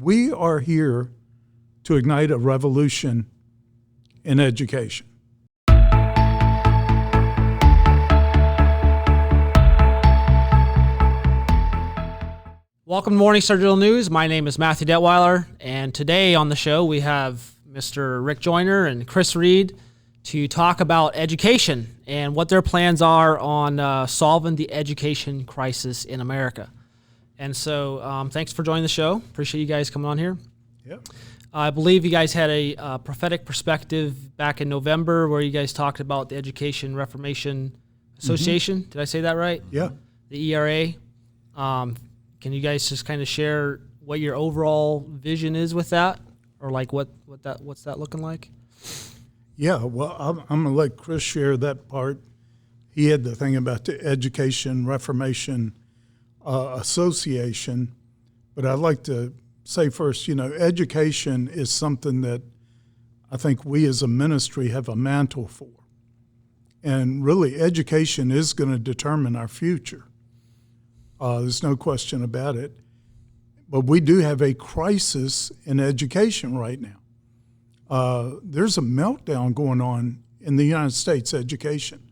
We are here to ignite a revolution in education. Welcome to MorningStar Journal News. My name is Matthew Detweiler, and today on the show we have Mr. Rick Joyner and Chris Reed to talk about education and what their plans are on solving the education crisis in America. And so thanks for joining the show. Appreciate you guys coming on here. Yep. I believe you guys had a prophetic perspective back in November where you guys talked about the Education Reformation Association. Did I say that right? Yeah. The ERA. Can you guys just kind of share what your overall vision is with that, or like what's that looking like? Yeah, well, I'm going to let Chris share that part. He had the thing about the Education Reformation Association, but I'd like to say first, education is something that I think we as a ministry have a mantle for. And really, education is going to determine our future. There's no question about it. But we do have a crisis in education right now. There's a meltdown going on in the United States education.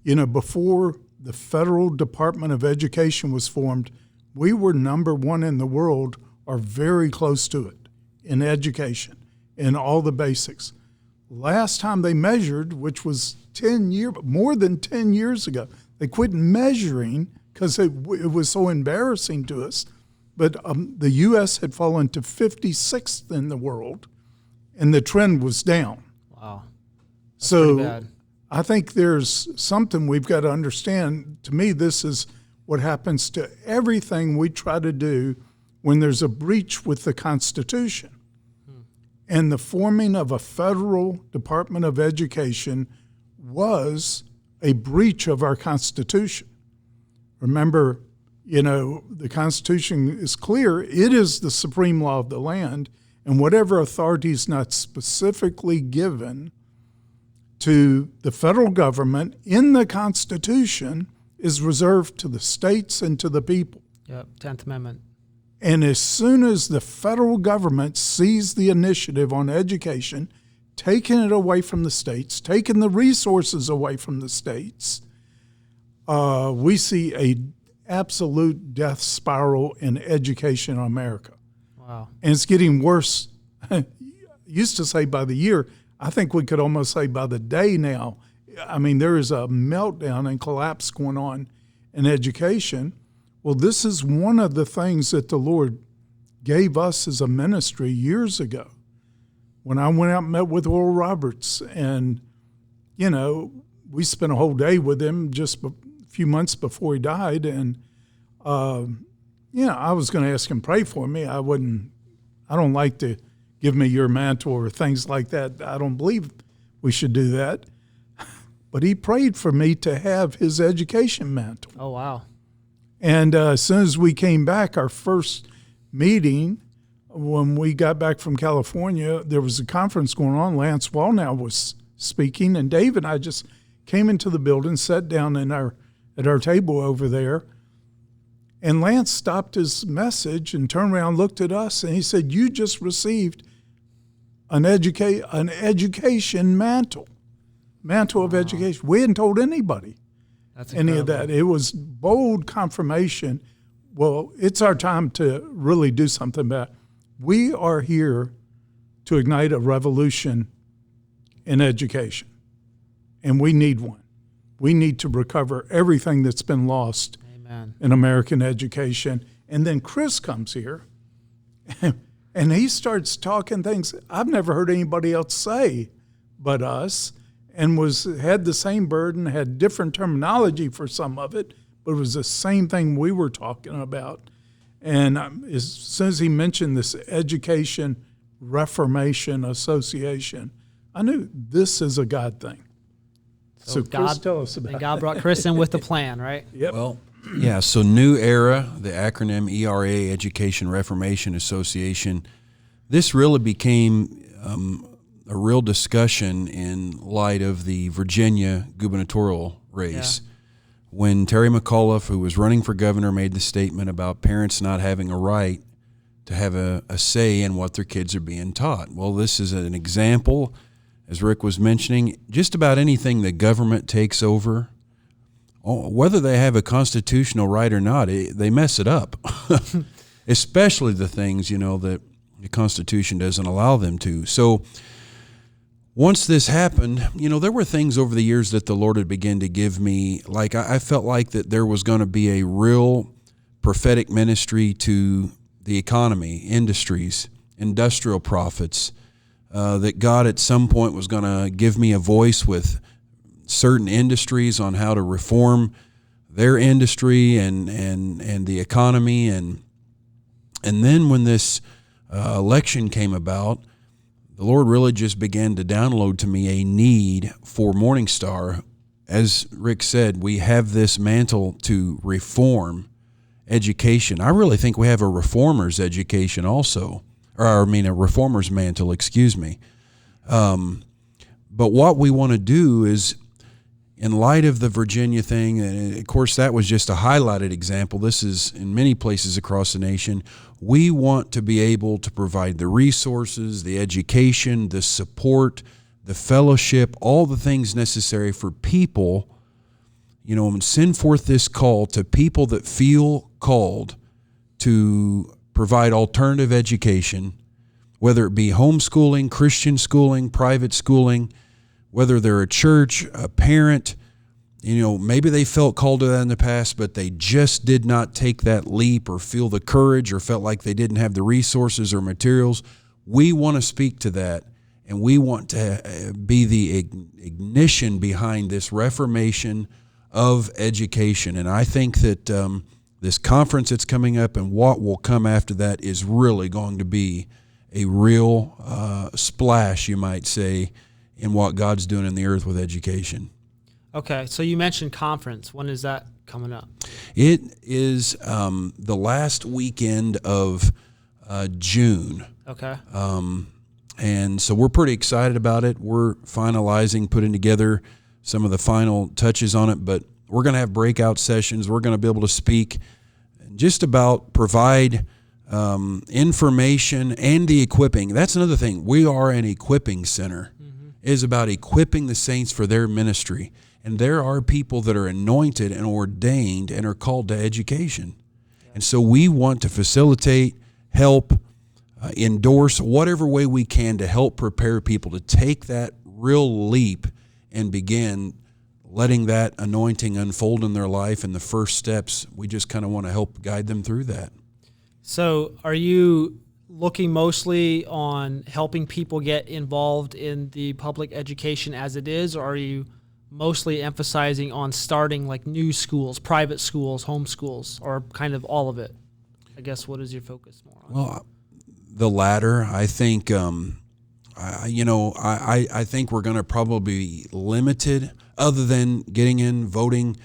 Before the Federal Department of Education was formed, we were number one in the world or very close to it in education, in all the basics. Last time they measured, which was more than 10 years ago, they quit measuring because it was so embarrassing to us. But the U.S. had fallen to 56th in the world, and the trend was down. Wow. That's so pretty bad. I think there's something we've got to understand. To me, this is what happens to everything we try to do when there's a breach with the Constitution. And the forming of a federal Department of Education was a breach of our Constitution. Remember, the Constitution is clear. It is the supreme law of the land, and whatever authority is not specifically given to the federal government in the Constitution is reserved to the states and to the people. Yep, 10th Amendment. And as soon as the federal government sees the initiative on education, taking it away from the states, taking the resources away from the states, we see a absolute death spiral in education in America. Wow. And it's getting worse. Used to say by the year. I think we could almost say by the day now. I mean, there is a meltdown and collapse going on in education. Well, this is one of the things that the Lord gave us as a ministry years ago. When I went out and met with Oral Roberts, and, we spent a whole day with him just a few months before he died, and, I was going to ask him to pray for me. I don't like to give me your mantle or things like that. I don't believe we should do that. But he prayed for me to have his education mantle. Oh, wow. And as soon as we came back, our first meeting, when we got back from California, there was a conference going on. Lance Wallnow was speaking, and Dave and I just came into the building, sat down at our table over there, and Lance stopped his message and turned around, looked at us, and he said, "You just received an education mantle of education." We hadn't told anybody any of that. It was bold confirmation. Well, it's our time to really do something about it. We are here to ignite a revolution in education, and we need one. We need to recover everything that's been lost in American education. And then Chris comes here, and he starts talking things I've never heard anybody else say but us, and had the same burden, had different terminology for some of it, but it was the same thing we were talking about. And as soon as he mentioned this Education Reformation Association, I knew this is a God thing. So Chris, tell us about it. And God brought Chris in with the plan, right? Yep. Well, yeah, so New Era, the acronym ERA, Education Reformation Association, this really became a real discussion in light of the Virginia gubernatorial race. Yeah. When Terry McAuliffe, who was running for governor, made the statement about parents not having a right to have a say in what their kids are being taught. Well, this is an example, as Rick was mentioning, just about anything the government takes over, whether they have a constitutional right or not, they mess it up, especially the things, that the Constitution doesn't allow them to. So once this happened, there were things over the years that the Lord had begun to give me. Like I felt like that there was going to be a real prophetic ministry to the economy, industries, industrial prophets, that God at some point was going to give me a voice with certain industries on how to reform their industry and the economy. And then when this election came about, the Lord really just began to download to me a need for MorningStar. As Rick said, we have this mantle to reform education. I really think we have a reformer's education also, a reformer's mantle, excuse me. But what we want to do is, in light of the Virginia thing, and of course that was just a highlighted example, this is in many places across the nation, we want to be able to provide the resources, the education, the support, the fellowship, all the things necessary for people, and send forth this call to people that feel called to provide alternative education, whether it be homeschooling, Christian schooling, private schooling, whether they're a church, a parent, maybe they felt called to that in the past, but they just did not take that leap or feel the courage or felt like they didn't have the resources or materials. We want to speak to that, and we want to be the ignition behind this reformation of education. And I think that this conference that's coming up and what will come after that is really going to be a real splash, you might say, in what God's doing in the earth with education. Okay, so you mentioned conference. When is that coming up? It is the last weekend of June. Okay. And so we're pretty excited about it. We're finalizing, putting together some of the final touches on it, but we're going to have breakout sessions. We're going to be able to speak just about provide information and the equipping. That's another thing. We are an equipping center. It is about equipping the saints for their ministry. And there are people that are anointed and ordained and are called to education. And so we want to facilitate, help, endorse whatever way we can to help prepare people to take that real leap and begin letting that anointing unfold in their life. And the first steps, we just kind of want to help guide them through that. So are you looking mostly on helping people get involved in the public education as it is, or are you mostly emphasizing on starting like new schools, private schools, home schools, or kind of all of it? I guess what is your focus more on? Well, the latter. I think, I think we're going to probably be limited, other than getting in, voting,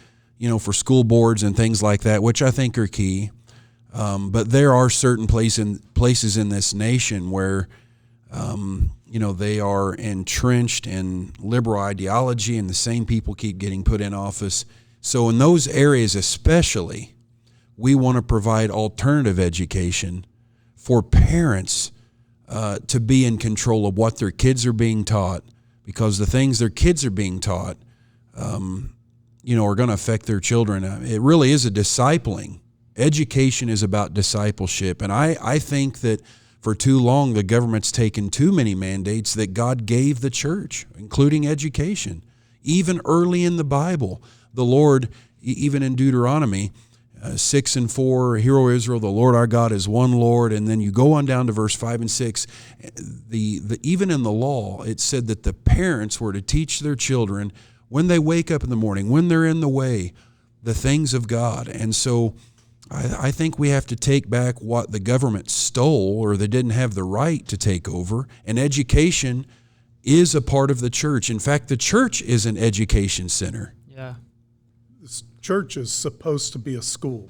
for school boards and things like that, which I think are key. But there are certain places in this nation where, they are entrenched in liberal ideology, and the same people keep getting put in office. So in those areas especially, we want to provide alternative education for parents to be in control of what their kids are being taught, because the things their kids are being taught, are going to affect their children. It really is a discipling. Education is about discipleship. And I think that for too long, the government's taken too many mandates that God gave the church, including education. Even early in the Bible, the Lord, even in Deuteronomy 6:4, Hear, O Israel, the Lord our God is one Lord. And then you go on down to verse 5 and 6. Even in the law, it said that the parents were to teach their children when they wake up in the morning, when they're in the way, the things of God. And so I think we have to take back what the government stole or they didn't have the right to take over. And education is a part of the church. In fact, the church is an education center. Yeah. This church is supposed to be a school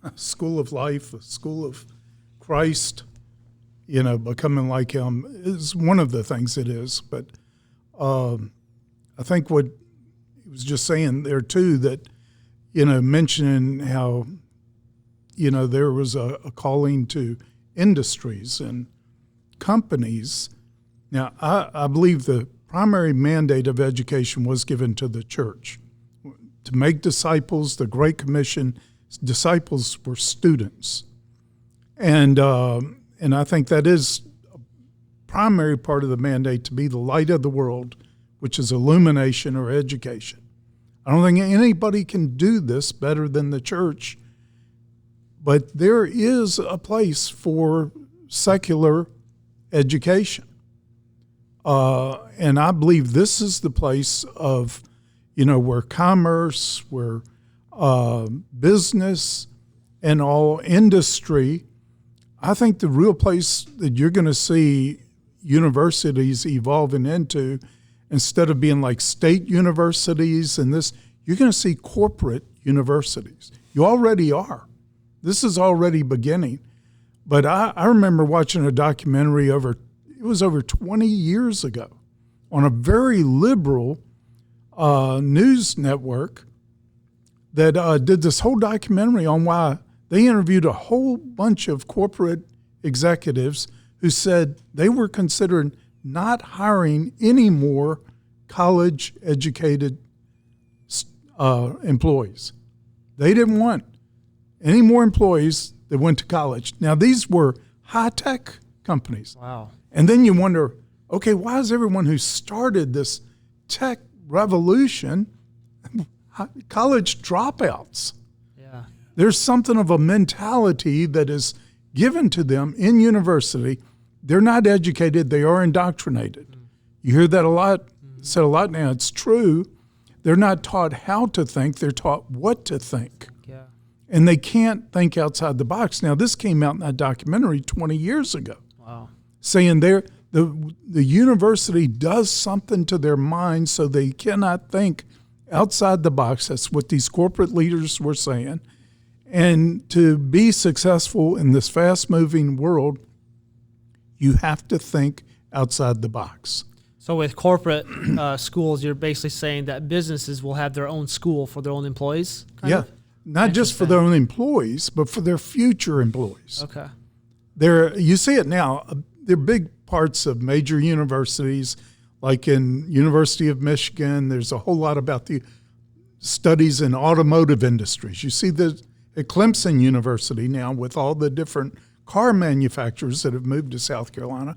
of life, a school of Christ, becoming like him is one of the things it is. But I think what he was just saying there too, that, mentioning how, there was a calling to industries and companies. Now, I believe the primary mandate of education was given to the church to make disciples. The Great Commission, disciples were students, and I think that is a primary part of the mandate, to be the light of the world, which is illumination or education. I don't think anybody can do this better than the church, but there is a place for secular education. And I believe this is the place of, where commerce, where business and all industry. I think the real place that you're going to see universities evolving into, instead of being like state universities and this, you're going to see corporate universities. You already are. This is already beginning. But I remember watching a documentary over 20 years ago on a very liberal news network that did this whole documentary on why they interviewed a whole bunch of corporate executives who said they were considering not hiring any more college-educated employees. They didn't want any more employees that went to college. Now, these were high-tech companies. Wow. And then you wonder, okay, why is everyone who started this tech revolution college dropouts? Yeah. There's something of a mentality that is given to them in university. They're not educated, they are indoctrinated. You hear that a lot, said a lot now. It's true. They're not taught how to think, they're taught what to think. Yeah. And they can't think outside the box. Now, this came out in that documentary 20 years ago. Wow. Saying the university does something to their minds so they cannot think outside the box. That's what these corporate leaders were saying. And to be successful in this fast-moving world, you have to think outside the box. So with corporate schools, you're basically saying that businesses will have their own school for their own employees? kind of? Not just for their own employees, but for their future employees. Okay. You see it now. They're big parts of major universities, like in University of Michigan. There's a whole lot about the studies in automotive industries. You see at Clemson University now with all the different car manufacturers that have moved to South Carolina.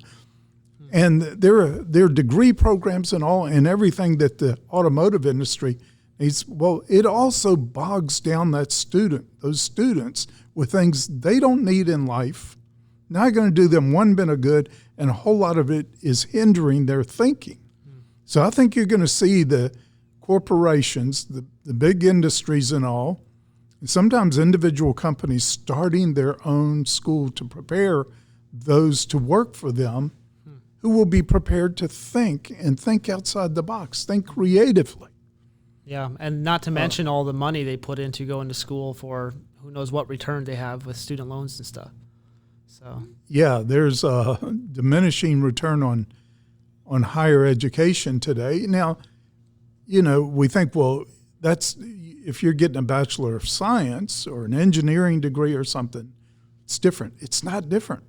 And there are degree programs and all and everything that the automotive industry needs. Well, it also bogs down those students with things they don't need in life, not going to do them one bit of good, and a whole lot of it is hindering their thinking. So I think you're going to see the corporations, the big industries and all, and sometimes individual companies starting their own school to prepare those to work for them who will be prepared to think and think outside the box, think creatively. Yeah, and not to mention all the money they put into going to school for who knows what return they have with student loans and stuff. So yeah, there's a diminishing return on higher education today. Now, we think, well, that's if you're getting a Bachelor of Science or an engineering degree or something, it's different. It's not different.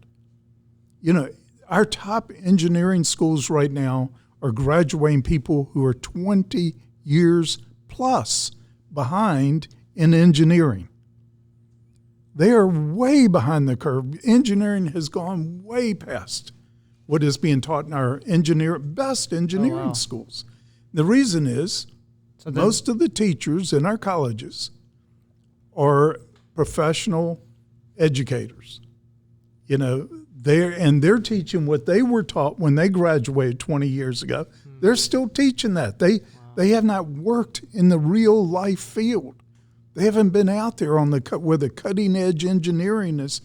Our top engineering schools right now are graduating people who are 20 years plus behind in engineering. They are way behind the curve. Engineering has gone way past what is being taught in our best engineering schools. The reason is most of the teachers in our colleges are professional educators. They're teaching what they were taught when they graduated 20 years ago. They're still teaching that. They have not worked in the real life field. They haven't been out there where the cutting edge engineering is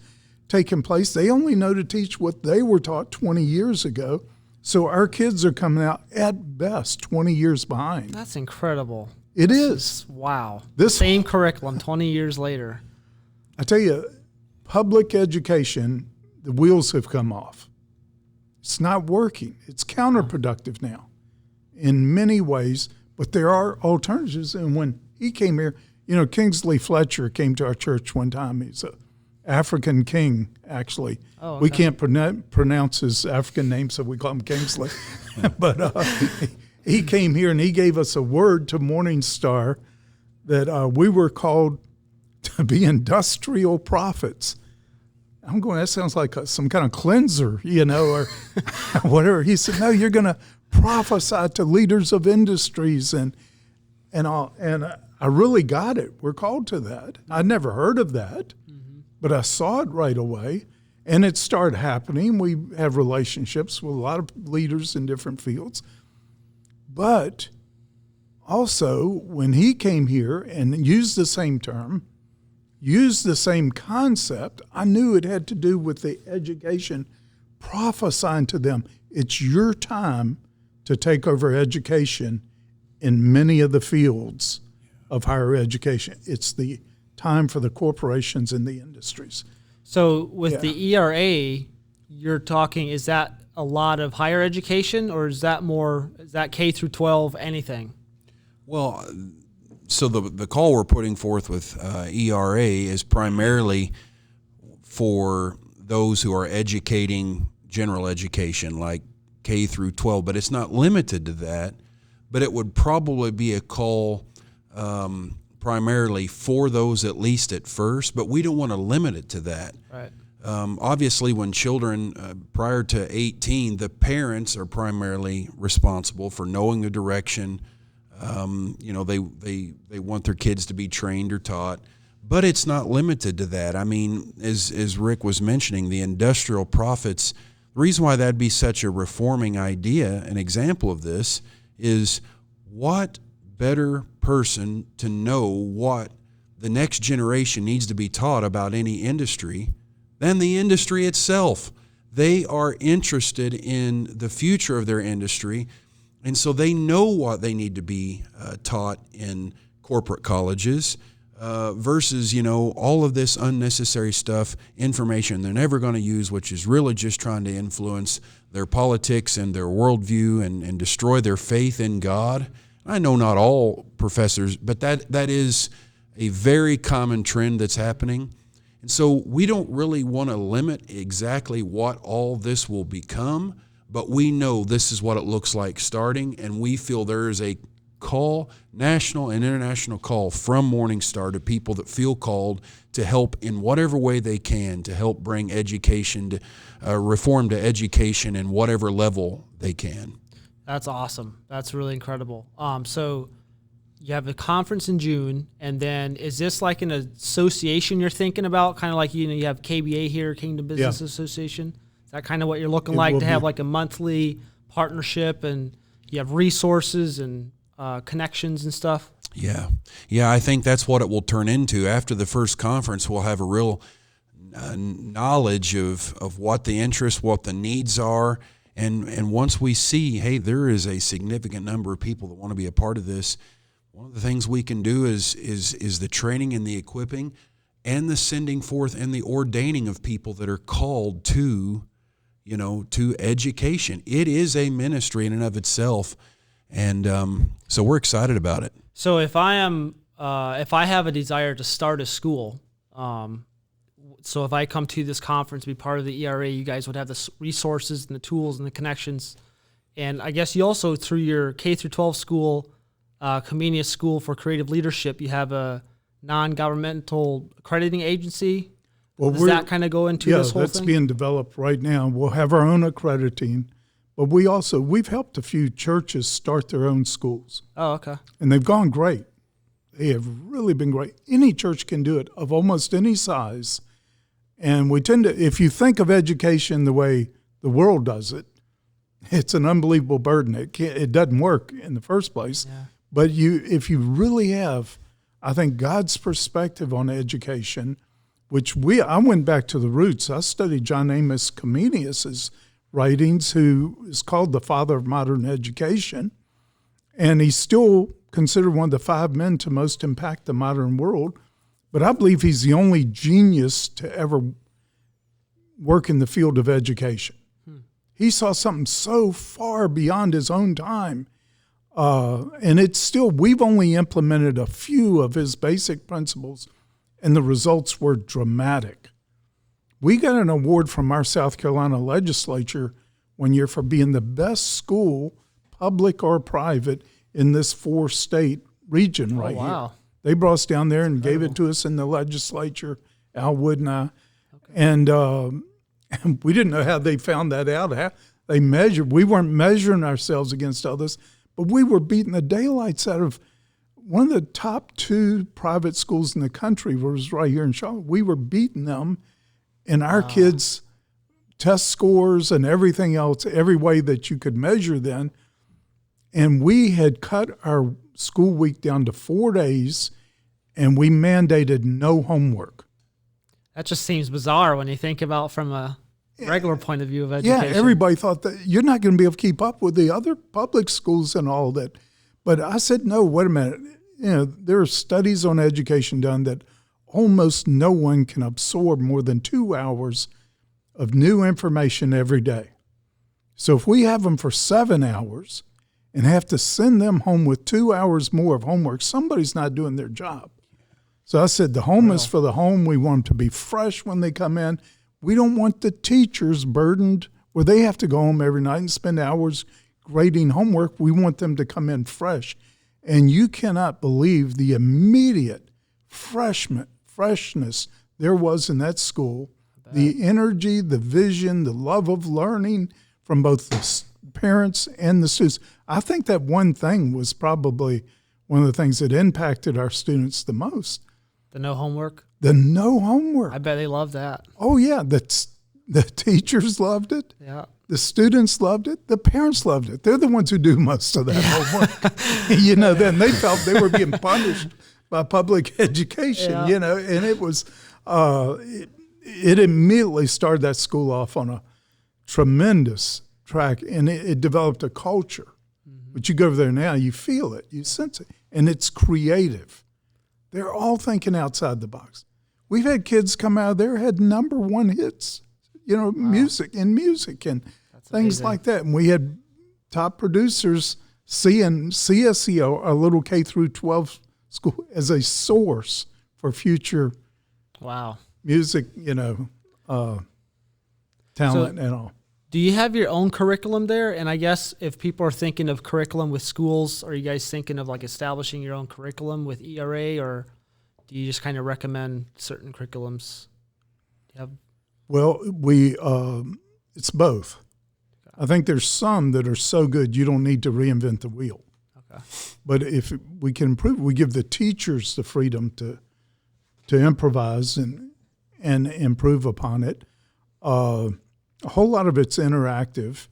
taking place. They only know to teach what they were taught 20 years ago. So our kids are coming out at best 20 years behind. that's incredible. It is. Wow. This Same curriculum 20 years later. I tell you, public education, the wheels have come off. It's not working. It's counterproductive now in many ways, but there are alternatives. And when he came here, Kingsley Fletcher came to our church one time. He's a African king, actually. Oh, okay. We can't pronounce his African name, so we call him Kingsley. But he came here and he gave us a word to MorningStar that we were called to be industrial prophets. I'm going, that sounds like some kind of cleanser, or whatever. He said, no, you're going to prophesy to leaders of industries and I really got it. We're called to that. I'd never heard of that, but I saw it right away, and it started happening. We have relationships with a lot of leaders in different fields. But also, when he came here and used the same term, used the same concept, I knew it had to do with the education, prophesying to them, it's your time to take over education in many of the fields of higher education. It's the time for the corporations and the industries. So with the ERA, you're talking, is that a lot of higher education, or is that K through 12, anything? Well, so the call we're putting forth with ERA is primarily for those who are educating general education, like K through 12, but it's not limited to that. But it would probably be a call primarily for those, at least at first, but we don't want to limit it to that. Right. Obviously, when children prior to 18, the parents are primarily responsible for knowing the direction. They want their kids to be trained or taught, but it's not limited to that. I mean, as Rick was mentioning, the industrial prophets, the reason why that'd be such a reforming idea, an example of this, is what better person to know what the next generation needs to be taught about any industry than the industry itself. They are interested in the future of their industry, and so they know what they need to be taught in corporate colleges versus, all of this unnecessary stuff, information they're never going to use, which is really just trying to influence their politics and their worldview and destroy their faith in God. I know not all professors, but that is a very common trend that's happening. And so we don't really want to limit exactly what all this will become, but we know this is what it looks like starting, and we feel there is a call, national and international call from MorningStar to people that feel called to help in whatever way they can to help bring education to reform to education in whatever level they can. That's awesome. That's really incredible. So you have a conference in June, and then is this like an association you're thinking about? Kind of like, you have KBA here, Kingdom Business Association. Is that kind of what you're looking like, to have like a monthly partnership, and you have resources and connections and stuff? Yeah, I think that's what it will turn into. After the first conference, we'll have a real knowledge of what the interests, what the needs are, and once we see, hey, there is a significant number of people that want to be a part of this, one of the things we can do is the training and the equipping and the sending forth and the ordaining of people that are called to education. It is a ministry in and of itself, and so we're excited about it. So if I have a desire to start a school, so if I come to this conference, be part of the ERA, you guys would have the resources and the tools and the connections. And I guess you also, through your K through 12 school, Comenius School for Creative Leadership, you have a non-governmental accrediting agency. Well, does that kind of go into this whole thing? Yeah, that's being developed right now. We'll have our own accrediting, but we've helped a few churches start their own schools. Oh, okay. And they've gone great. They have really been great. Any church can do it, of almost any size. And we tend to, if you think of education the way the world does it, it's an unbelievable burden. It doesn't work in the first place. Yeah. But if you really have, I think, God's perspective on education, which I went back to the roots. I studied John Amos Comenius's writings, who is called the father of modern education. And he's still considered one of the 5 men to most impact the modern world. But I believe he's the only genius to ever work in the field of education. He saw something so far beyond his own time. And we've only implemented a few of his basic principles, and the results were dramatic. We got an award from our South Carolina legislature one year for being the best school, public or private, in this 4-state region right here. They brought us down there and gave it to us in the legislature, Al Wood and I. Okay. And we didn't know how they found that out. How they measured. We weren't measuring ourselves against others, but we were beating the daylights out of one of the top 2 private schools in the country. Was right here in Charlotte. We were beating them in our kids' test scores and everything else, every way that you could measure then. And we had cut our school week down to 4 days, and we mandated no homework. That just seems bizarre when you think about from a regular point of view of education. Yeah, everybody thought that you're not going to be able to keep up with the other public schools and all that. But I said, no, wait a minute. There are studies on education done that almost no one can absorb more than 2 hours of new information every day. So if we have them for 7 hours and have to send them home with 2 hours more of homework, somebody's not doing their job. So I said, the home is for the home. We want them to be fresh when they come in. We don't want the teachers burdened where they have to go home every night and spend hours grading homework. We want them to come in fresh. And you cannot believe the immediate freshness there was in that school, the energy, the vision, the love of learning from both the parents and the students. I think that one thing was probably one of the things that impacted our students the most. The no homework? The no homework. I bet they loved that. Oh, yeah. The teachers loved it. Yeah. The students loved it. The parents loved it. They're the ones who do most of that homework. Then they felt they were being punished by public education, and it was, it immediately started that school off on a tremendous track, and it developed a culture. Mm-hmm. But you go over there now, you feel it, you sense it, and it's creative. They're all thinking outside the box. We've had kids come out of there, had #1 hits, music and That's things amazing. Like that. And we had top producers seeing CSEO, a little K through 12 school, as a source for future music, talent and all. Do you have your own curriculum there? And I guess if people are thinking of curriculum with schools, are you guys thinking of like establishing your own curriculum with ERA, or do you just kind of recommend certain curriculums? Well, it's both. Okay. I think there's some that are so good you don't need to reinvent the wheel. Okay. But if we can improve, we give the teachers the freedom to improvise and improve upon it. A whole lot of it's interactive,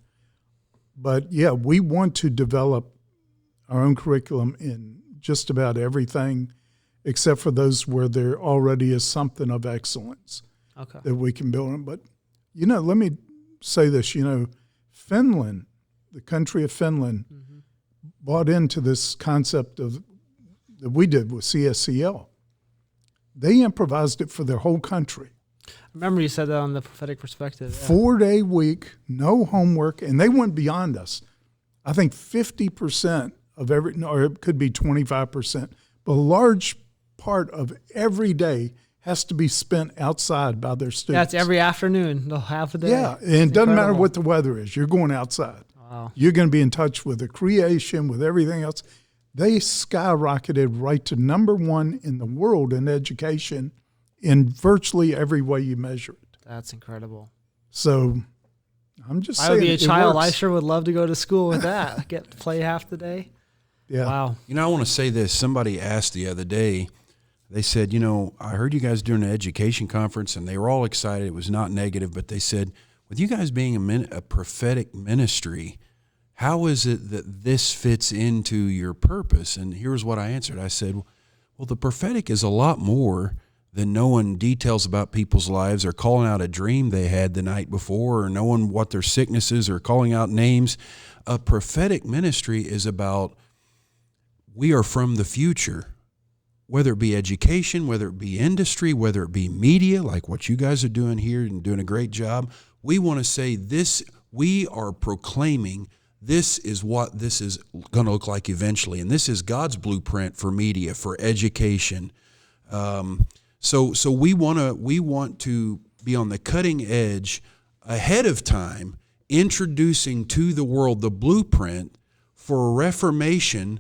but we want to develop our own curriculum in just about everything, except for those where there already is something of excellence that we can build on. But, let me say this, Finland, the country of Finland, bought into this concept that we did with CSCL. They improvised it for their whole country. I remember you said that on the Prophetic Perspective. 4-day week, no homework, and they went beyond us. I think 50% of or it could be 25%, but a large part of every day has to be spent outside by their students. That's every afternoon, half a day. Yeah, and it doesn't matter what the weather is. You're going outside. Wow. You're going to be in touch with the creation, with everything else. They skyrocketed right to #1 in the world in education in virtually every way you measure it. That's incredible. So I'm just saying, I would be a child. I sure would love to go to school with that. Get to play half the day. Yeah. Wow. I want to say this. Somebody asked the other day, they said, I heard you guys doing an education conference, and they were all excited. It was not negative, but they said, with you guys being a prophetic ministry, how is it that this fits into your purpose? And here's what I answered. I said, well, the prophetic is a lot more than knowing details about people's lives or calling out a dream they had the night before or knowing what their sickness is or calling out names. A prophetic ministry is about we are from the future, whether it be education, whether it be industry, whether it be media, like what you guys are doing here and doing a great job. We want to say this, we are proclaiming this is what this is going to look like eventually. And this is God's blueprint for media, for education. So we want to be on the cutting edge ahead of time, introducing to the world the blueprint for a reformation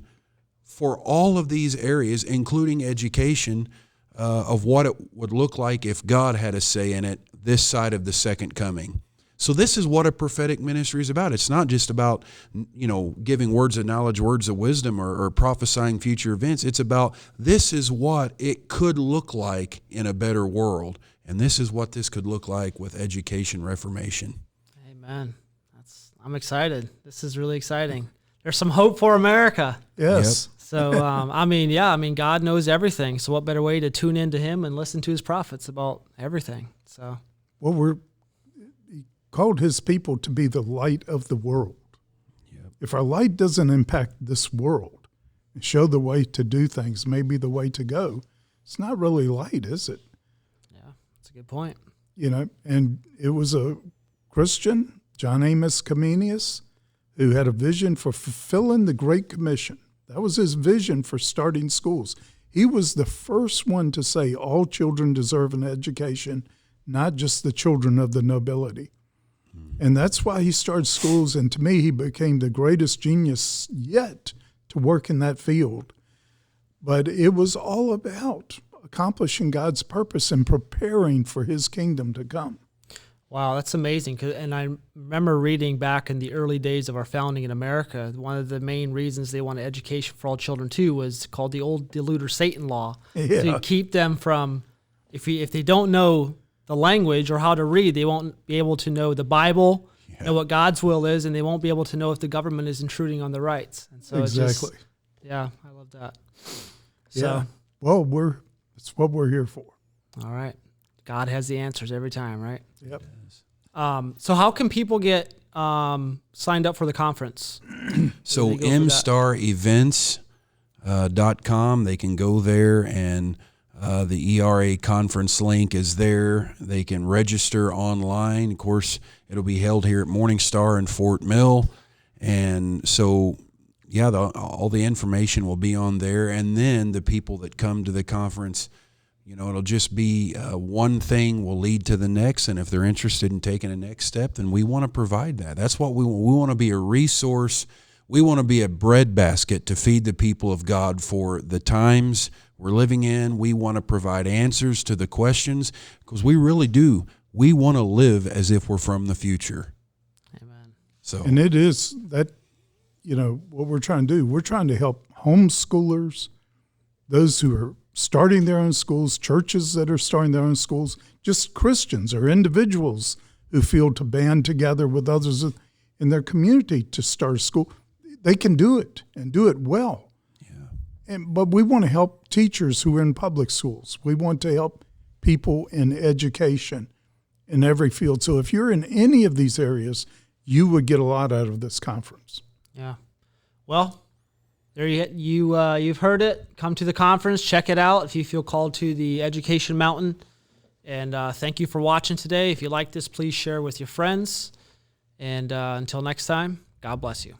for all of these areas, including education, of what it would look like if God had a say in it this side of the second coming. So this is what a prophetic ministry is about. It's not just about, giving words of knowledge, words of wisdom, or prophesying future events. It's about this is what it could look like in a better world, and this is what this could look like with education reformation. Amen. I'm excited. This is really exciting. There's some hope for America. Yes. Yep. So, God knows everything. So what better way to tune into him and listen to his prophets about everything? So, Well, he called his people to be the light of the world. Yep. If our light doesn't impact this world and show the way to do things, maybe the way to go, it's not really light, is it? Yeah, that's a good point. And it was a Christian, John Amos Comenius, who had a vision for fulfilling the Great Commission. That was his vision for starting schools. He was the first one to say all children deserve an education, not just the children of the nobility. And that's why he started schools, and to me, he became the greatest genius yet to work in that field. But it was all about accomplishing God's purpose and preparing for his kingdom to come. Wow, that's amazing. And I remember reading back in the early days of our founding in America, one of the main reasons they wanted education for all children too was called the old deluder Satan law. Yeah. To keep them from, if they don't know the language or how to read, they won't be able to know the Bible, know what God's will is, and they won't be able to know if the government is intruding on their rights. And so exactly. I love that. Yeah. Well, it's what we're here for. All right. God has the answers every time, right? Yep. So how can people get signed up for the conference? So mstarevents.com, they can go there, and the ERA conference link is there. They can register online. Of course, it'll be held here at MorningStar in Fort Mill. And so, all the information will be on there. And then the people that come to the conference, it'll just be one thing will lead to the next. And if they're interested in taking a next step, then we want to provide that. That's what we want. We want to be a resource. We want to be a breadbasket to feed the people of God for the times we're living in. We want to provide answers to the questions because we really do. We want to live as if we're from the future. Amen. So, and it is that, what we're trying to do. We're trying to help homeschoolers, those who are starting their own schools, churches that are starting their own schools, just Christians or individuals who feel to band together with others in their community to start a school. They can do it and do it well. But we want to help teachers who are in public schools. We want to help people in education in every field. So if you're in any of these areas, you would get a lot out of this conference. Yeah. Well, there you've heard it. Come to the conference. Check it out if you feel called to the Education Mountain. And thank you for watching today. If you like this, please share with your friends. And until next time, God bless you.